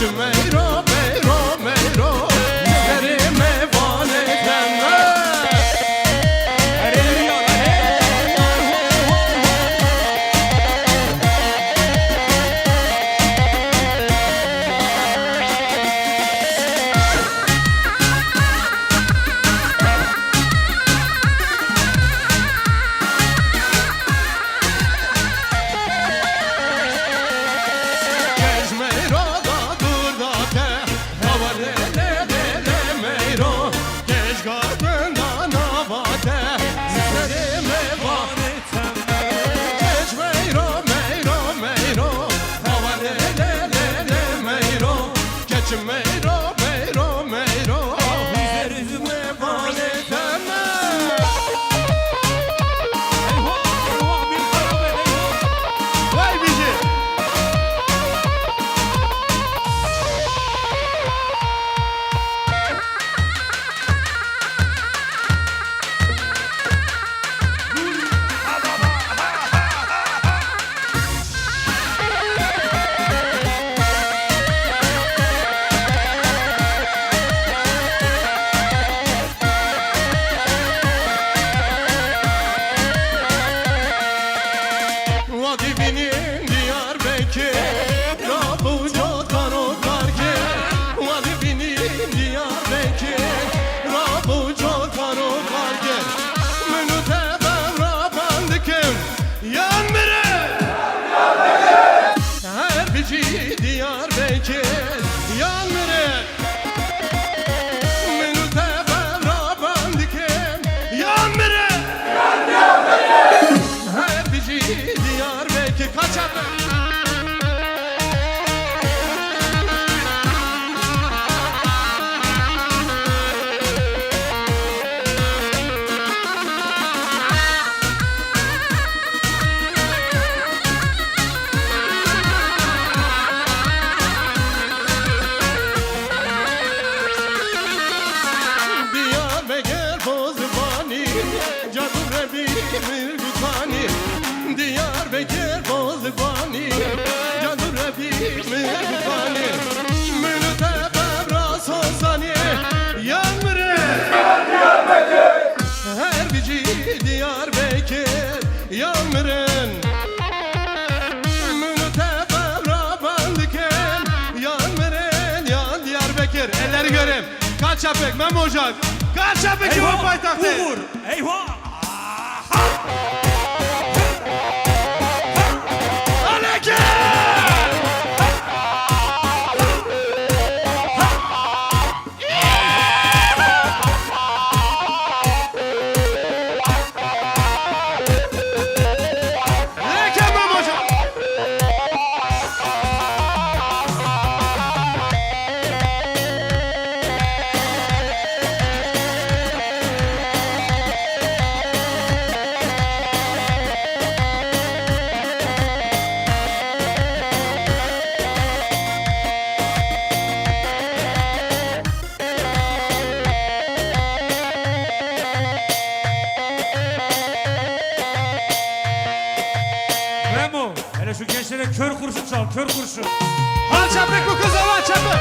meyro meyro meyro Derime vanetemler meyro meyro meyro üzerime vanetemler Vay bici Vadibinin Diyarbakır Rabuca karokarke Vadibinin Diyarbakır Rabuca karokarke Münüte bevra bandıkım Yanmire Her bici Diyarbakır Yanmire Münüte bevra bandıkım Yanmire Her bici Diyarbakır kaçar Diyarbakır bozbani Cadı Rebi Mirgutani Diyarbakır bozbani Cadı Rebi Mirgutani Münüte bevra sozani Yanmire Her bici Diyarbakır Yanmırın Münüte bevra bandıkın Yanmırın yan Diyarbakır Elleri göreyim Kaç yapık Memo Hocam Kaç yapık ki bu paytahtı Uğur eyvah Memo hele şu gençlere kör kurşun çal kör kurşun Al çapık bu kız al çapık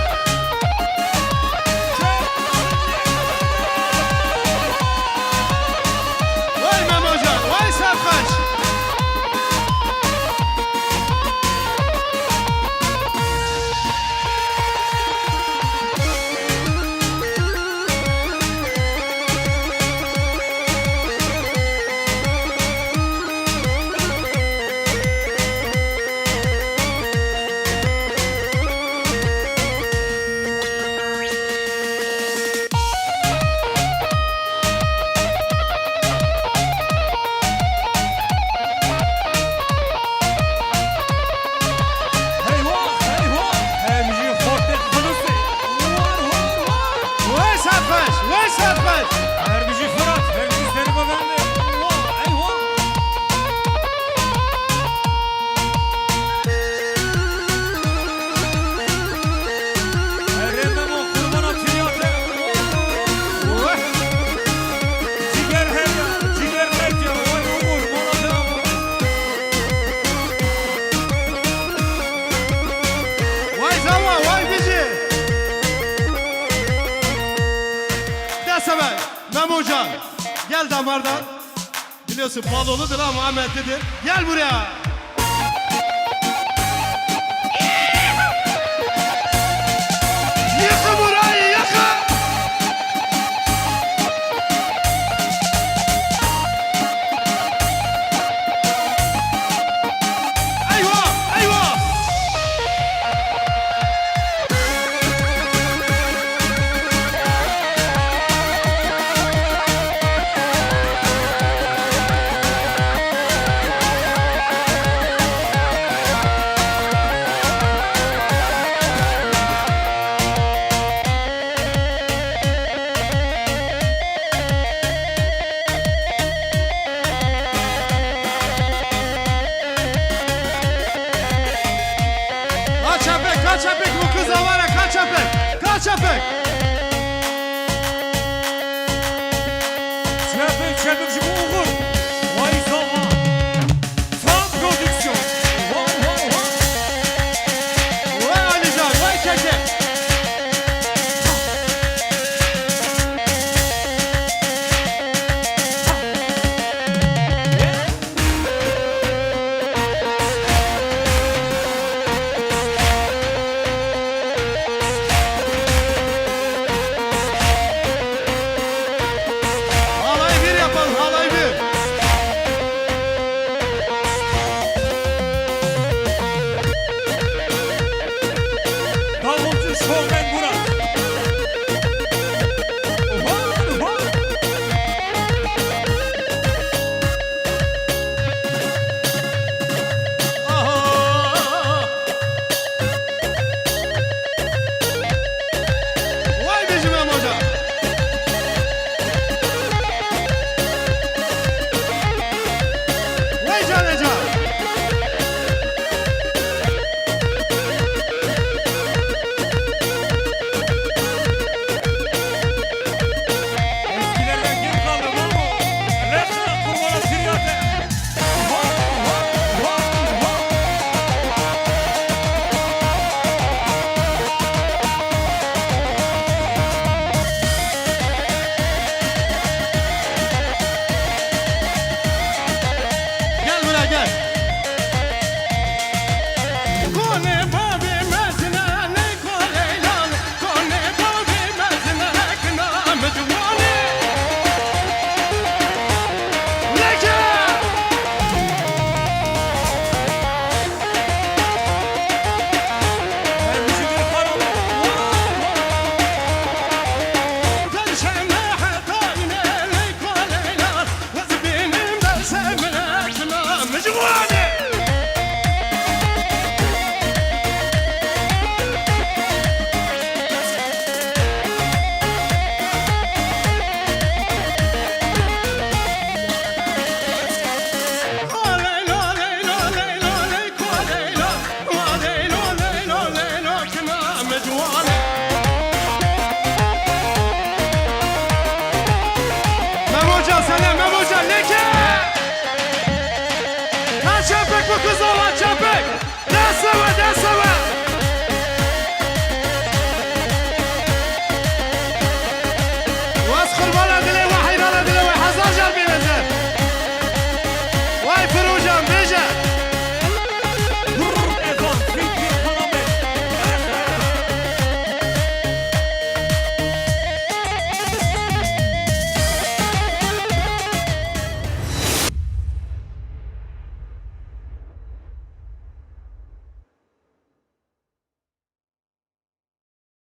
Vay Memo Hocam vay Serkaç Memocan. Gel damardan. Biliyorsun baloludur ama Ahmetlidir. Gel buraya. Yıkı burayı yıkı. Eyvah eyvah. Kaç öpek bu kıza var ya, kaç öpek, kaç öpek. Çepik bu Uğur. Vay zaman. Tam prodüksiyon. Vay Alican, vay keke. Halay bir yapalım, halay bir. Davulcu şovmen Murat. Aha! Vay bizim Memocan. Vay Canecan. Eskilerden kim kaldı lan bu? Resmen kurbana siryate. Gel buraya gel. Kone babi mezine ne koleylan, kone babi mezine kına mecmune. Leke! Her müziğin karalı. Perşembe hatayne ne koleylan, kız benim de sevmine kına mecmune. Memocan sana Memocan leke. Kaç öpek bu kıza?